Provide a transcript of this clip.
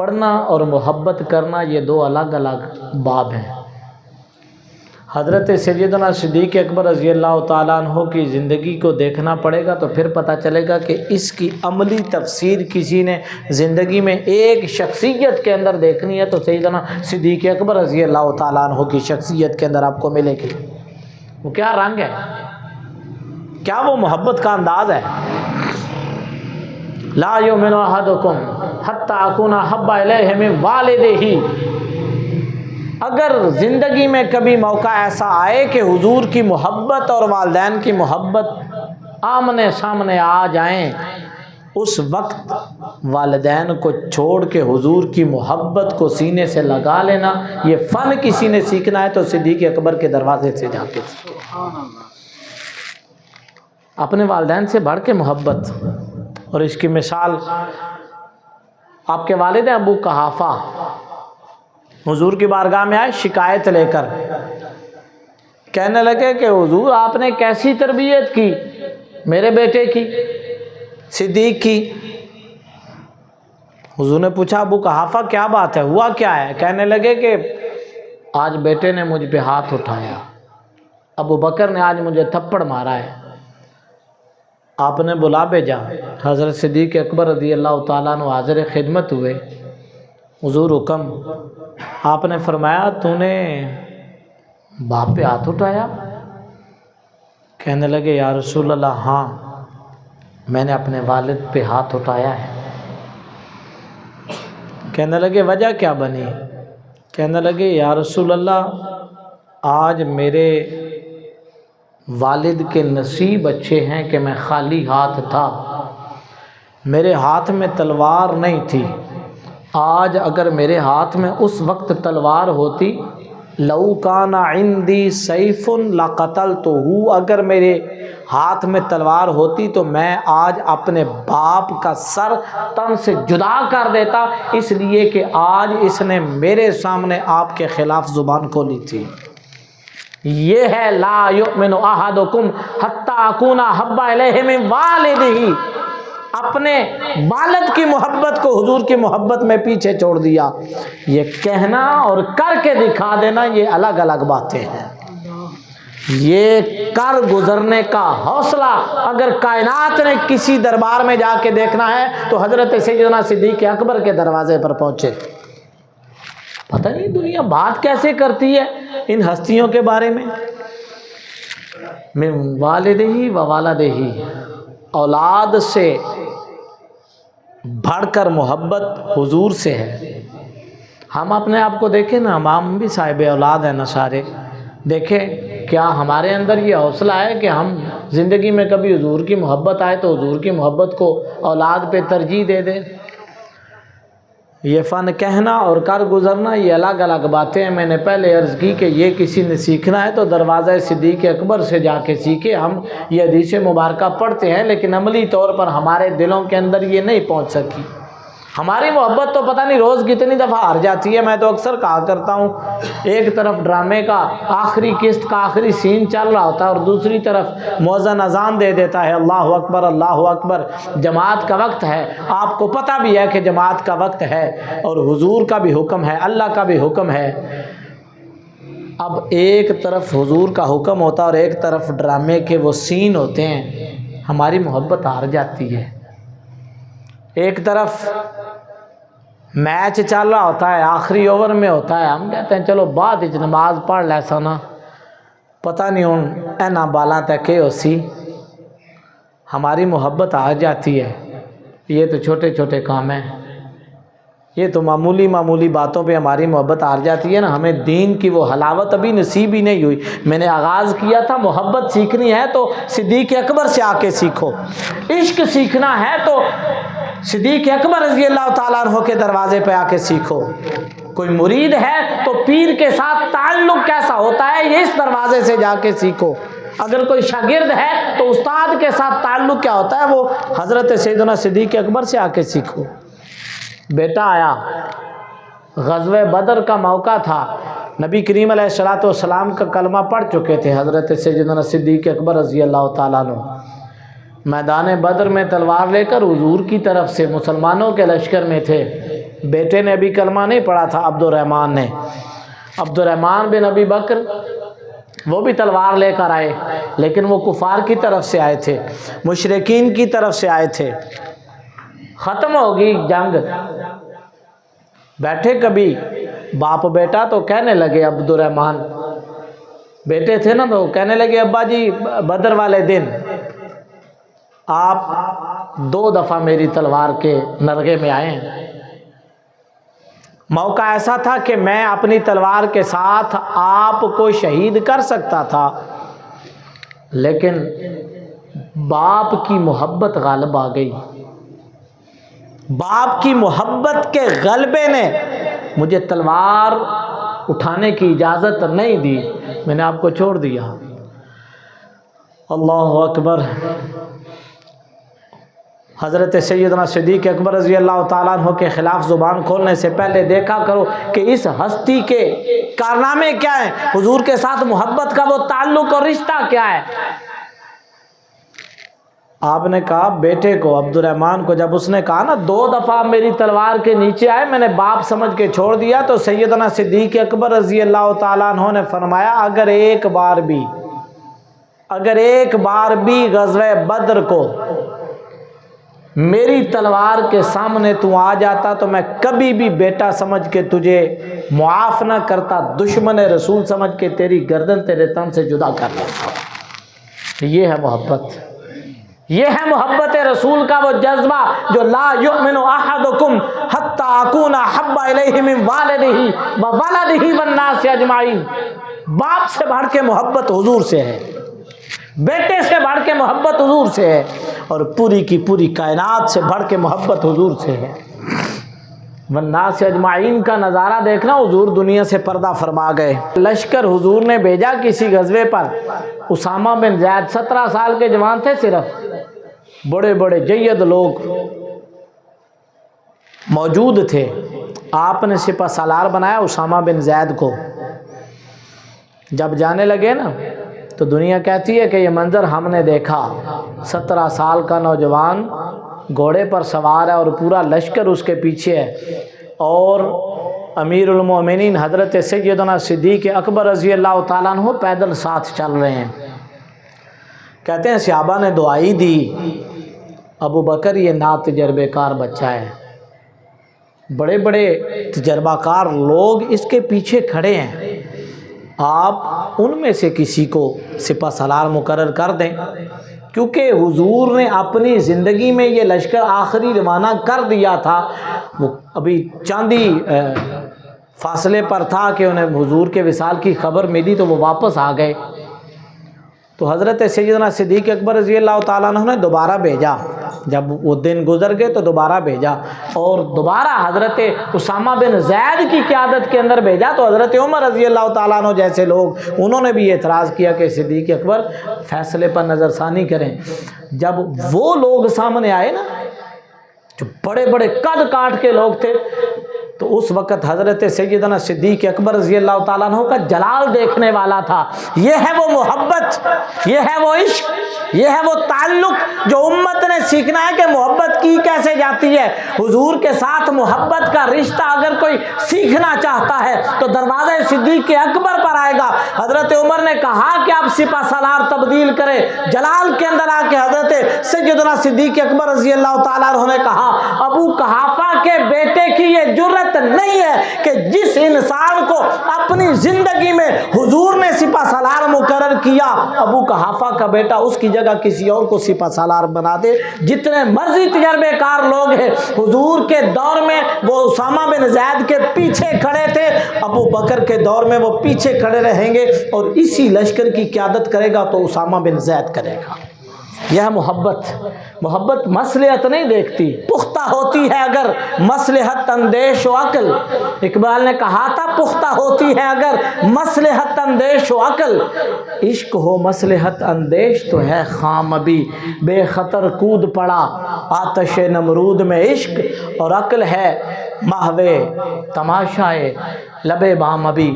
پڑھنا اور محبت کرنا یہ دو الگ الگ باب ہیں۔ حضرت سیدنا صدیق اکبر رضی اللہ تعالیٰ عنہ کی زندگی کو دیکھنا پڑے گا تو پھر پتہ چلے گا کہ اس کی عملی تفسیر کسی نے زندگی میں ایک شخصیت کے اندر دیکھنی ہے تو سیدنا صدیق اکبر رضی اللہ تعالیٰ عنہ کی شخصیت کے اندر آپ کو ملے گی۔ وہ کیا رنگ ہے، کیا وہ محبت کا انداز ہے۔ لا یؤمن احدکم حتی اکون احب الیہ من والدہ، اگر زندگی میں کبھی موقع ایسا آئے کہ حضور کی محبت اور والدین کی محبت آمنے سامنے آ جائیں، اس وقت والدین کو چھوڑ کے حضور کی محبت کو سینے سے لگا لینا، یہ فن کسی نے سیکھنا ہے تو صدیق اکبر کے دروازے سے جا کے سیکھے۔ اپنے والدین سے بڑھ کے محبت، اور اس کی مثال آپ کے والد ابو قحافہ حضور کی بارگاہ میں آئے شکایت لے کر، کہنے لگے کہ حضور آپ نے کیسی تربیت کی میرے بیٹے کی، صدیق کی۔ حضور نے پوچھا ابو قحافہ کیا بات ہے، ہوا کیا ہے؟ کہنے لگے کہ آج بیٹے نے مجھ پہ ہاتھ اٹھایا، ابو بکر نے آج مجھے تھپڑ مارا ہے، آپ نے بلا بھیجا۔ حضرت صدیق اکبر رضی اللہ تعالیٰ عنہ حاضر خدمت ہوئے، حضور حکم، آپ نے فرمایا تو نے باپ پہ ہاتھ اٹھایا؟ کہنے لگے یا رسول اللہ ہاں، میں نے اپنے والد پہ ہاتھ اٹھایا ہے۔ کہنے لگے وجہ کیا بنی؟ کہنے لگے یا رسول اللہ آج میرے والد کے نصیب اچھے ہیں کہ میں خالی ہاتھ تھا، میرے ہاتھ میں تلوار نہیں تھی، آج اگر میرے ہاتھ میں اس وقت تلوار ہوتی، لو کان عندی سیف لقتلتہ، اگر میرے ہاتھ میں تلوار ہوتی تو میں آج اپنے باپ کا سر تن سے جدا کر دیتا، اس لیے کہ آج اس نے میرے سامنے آپ کے خلاف زبان کھولی تھی۔ یہ ہے لا یؤمن احدکم حتی اکون احب الیہ من والدہ، اپنے والد کی محبت کو حضور کی محبت میں پیچھے چھوڑ دیا۔ یہ کہنا اور کر کے دکھا دینا یہ الگ الگ باتیں ہیں۔ یہ کر گزرنے کا حوصلہ اگر کائنات نے کسی دربار میں جا کے دیکھنا ہے تو حضرت سیدنا صدیق اکبر کے دروازے پر پہنچے۔ پتہ نہیں دنیا بات کیسے کرتی ہے ان ہستیوں کے بارے میں۔ من والدہ و والدہ، اولاد سے بڑھ کر محبت حضور سے ہے۔ ہم اپنے آپ کو دیکھیں نا، ہم بھی صاحب اولاد ہیں نا سارے، دیکھیں کیا ہمارے اندر یہ حوصلہ ہے کہ ہم زندگی میں کبھی حضور کی محبت آئے تو حضور کی محبت کو اولاد پہ ترجیح دے دیں۔ یہ فن کہنا اور کر گزرنا یہ الگ الگ باتیں ہیں۔ میں نے پہلے عرض کی کہ یہ کسی نے سیکھنا ہے تو دروازہ صدیق اکبر سے جا کے سیکھے۔ ہم یہ حدیث مبارکہ پڑھتے ہیں لیکن عملی طور پر ہمارے دلوں کے اندر یہ نہیں پہنچ سکی۔ ہماری محبت تو پتہ نہیں روز کتنی دفعہ ہار جاتی ہے۔ میں تو اکثر کہا کرتا ہوں، ایک طرف ڈرامے کا آخری قسط کا آخری سین چل رہا ہوتا ہے اور دوسری طرف مؤذن اذان دے دیتا ہے، اللہ اکبر اللہ اکبر، جماعت کا وقت ہے۔ آپ کو پتہ بھی ہے کہ جماعت کا وقت ہے اور حضور کا بھی حکم ہے، اللہ کا بھی حکم ہے۔ اب ایک طرف حضور کا حکم ہوتا ہے اور ایک طرف ڈرامے کے وہ سین ہوتے ہیں، ہماری محبت ہار جاتی ہے۔ ایک طرف میچ چل رہا ہوتا ہے، آخری اوور میں ہوتا ہے، ہم کہتے ہیں چلو بعد نماز پڑھ لے سنا، پتہ نہیں ہوں اینا بالاں تک ہو سی، ہماری محبت آ جاتی ہے۔ یہ تو چھوٹے چھوٹے کام ہیں، یہ تو معمولی معمولی باتوں پہ ہماری محبت آ جاتی ہے نا۔ ہمیں دین کی وہ حلاوت ابھی نصیب ہی نہیں ہوئی۔ میں نے آغاز کیا تھا محبت سیکھنی ہے تو صدیق اکبر سے آ کے سیکھو، عشق سیکھنا ہے تو صدیق اکبر رضی اللہ تعالیٰ عنہ کے دروازے پہ آ کے سیکھو۔ کوئی مرید ہے تو پیر کے ساتھ تعلق کیسا ہوتا ہے یہ اس دروازے سے جا کے سیکھو۔ اگر کوئی شاگرد ہے تو استاد کے ساتھ تعلق کیا ہوتا ہے وہ حضرت سیدنا صدیق اکبر سے آ کے سیکھو۔ بیٹا آیا، غزوہ بدر کا موقع تھا، نبی کریم علیہ الصلوۃ والسلام کا کلمہ پڑھ چکے تھے حضرت سیدنا صدیق اکبر رضی اللہ تعالیٰ عنہ۔ میدان بدر میں تلوار لے کر حضور کی طرف سے مسلمانوں کے لشکر میں تھے، بیٹے نے ابھی کلمہ نہیں پڑھا تھا عبد الرحمن نے، عبد الرحمن بن ابی بکر وہ بھی تلوار لے کر آئے، لیکن وہ کفار کی طرف سے آئے تھے، مشرکین کی طرف سے آئے تھے۔ ختم ہوگی جنگ، بیٹھے کبھی باپ بیٹا تو کہنے لگے، عبد الرحمن بیٹے تھے نا تو کہنے لگے ابا جی بدر والے دن آپ 2 دفعہ میری تلوار کے نرغے میں آئے ہیں، موقع ایسا تھا کہ میں اپنی تلوار کے ساتھ آپ کو شہید کر سکتا تھا، لیکن باپ کی محبت غالب آ گئی، باپ کی محبت کے غلبے نے مجھے تلوار اٹھانے کی اجازت نہیں دی، میں نے آپ کو چھوڑ دیا۔ اللہ اکبر۔ حضرت سیدنا صدیق اکبر رضی اللہ تعالیٰ عنہ کے خلاف زبان کھولنے سے پہلے دیکھا کرو کہ اس ہستی کے کارنامے کیا ہیں، حضور کے ساتھ محبت کا وہ تعلق اور رشتہ کیا ہے۔ آپ نے کہا بیٹے کو، عبد الرحمن کو، جب اس نے کہا نا 2 دفعہ میری تلوار کے نیچے آئے میں نے باپ سمجھ کے چھوڑ دیا، تو سیدنا صدیق اکبر رضی اللہ تعالیٰ عنہ نے فرمایا اگر ایک بار بھی غزوہ بدر کو میری تلوار کے سامنے تو آ جاتا تو میں کبھی بھی بیٹا سمجھ کے تجھے معاف نہ کرتا، دشمن رسول سمجھ کے تیری گردن تیرے تن سے جدا کر لیتا۔ یہ ہے محبت، یہ ہے محبت رسول کا وہ جذبہ جو لا یؤمن احدکم حتی اکون احب الیہ من والدہ وولدہ والناس اجمعین۔ باپ سے بڑھ کے محبت حضور سے ہے، بیٹے سے بڑھ کے محبت حضور سے ہے، اور پوری کی پوری کائنات سے بڑھ کے محبت حضور سے ہے۔ والناس اجمعین کا نظارہ دیکھنا، حضور دنیا سے پردہ فرما گئے۔ لشکر حضور نے بھیجا کسی غزوے پر، اسامہ بن زید 17 سال کے جوان تھے، صرف بڑے بڑے جید لوگ موجود تھے، آپ نے سپہ سالار بنایا اسامہ بن زید کو۔ جب جانے لگے نا تو دنیا کہتی ہے کہ یہ منظر ہم نے دیکھا، 17 سال کا نوجوان گھوڑے پر سوار ہے اور پورا لشکر اس کے پیچھے ہے، اور امیر المومنین حضرت سیدنا صدیق اکبر رضی اللہ تعالیٰ عنہ پیدل ساتھ چل رہے ہیں۔ کہتے ہیں صحابہ نے دعائی دی، ابو بکر یہ ناتجربے کار بچہ ہے، بڑے بڑے تجربہ کار لوگ اس کے پیچھے کھڑے ہیں، آپ ان میں سے کسی کو سپہ سالار مقرر کر دیں، کیونکہ حضور نے اپنی زندگی میں یہ لشکر آخری روانہ کر دیا تھا، وہ ابھی چاندی فاصلے پر تھا کہ انہیں حضور کے وصال کی خبر ملی تو وہ واپس آ گئے۔ تو حضرت سیدنا صدیق اکبر رضی اللہ تعالیٰ عنہ نے دوبارہ بھیجا، جب وہ دن گزر گئے تو دوبارہ بھیجا، اور دوبارہ حضرت اسامہ بن زید کی قیادت کے اندر بھیجا، تو حضرت عمر رضی اللہ تعالیٰ عنہ جیسے لوگ انہوں نے بھی اعتراض کیا کہ صدیق اکبر فیصلے پر نظر ثانی کریں۔ جب وہ لوگ سامنے آئے نا جو بڑے بڑے قد کاٹ کے لوگ تھے، تو اس وقت حضرت سیدنا صدیق اکبر رضی اللہ تعالیٰ عنہ کا جلال دیکھنے والا تھا۔ یہ ہے وہ محبت، یہ ہے وہ عشق، یہ ہے وہ تعلق جو امت نے سیکھنا ہے کہ محبت کی کیسے جاتی ہے۔ حضور کے ساتھ محبت کا رشتہ اگر کوئی سیکھنا چاہتا ہے تو دروازے صدیق اکبر پر آئے گا۔ حضرت عمر نے کہا کہ آپ سپہ سالار تبدیل کریں، جلال کے اندر آ کے حضرت سیدنا صدیق اکبر رضی اللہ تعالیٰ عنہ نے کہا ابو قحافہ کے بیٹے کی یہ جرت نہیں ہے کہ جس انسان کو اپنی زندگی میں حضور نے سپہ سالار مقرر کیا، ابو قحافہ کا بیٹا اس کی جگہ کسی اور کو سپہ سالار بنا دے۔ جتنے مرضی تجربے کار لوگ ہیں، حضور کے دور میں وہ اسامہ بن زید کے پیچھے کھڑے تھے، ابو بکر کے دور میں وہ پیچھے کھڑے رہیں گے، اور اسی لشکر کی قیادت کرے گا تو اسامہ بن زید کرے گا۔ یہ محبت، محبت مصلحت نہیں دیکھتی، پختہ ہوتی ہے اگر مصلحت اندیش و عقل۔ اقبال نے کہا تھا پختہ ہوتی ہے اگر مصلحت اندیش و عقل، عشق ہو مصلحت اندیش تو ہے خام ابھی، بے خطر کود پڑا آتش نمرود میں عشق، اور عقل ہے محو تماشائے لبے بام ابھی۔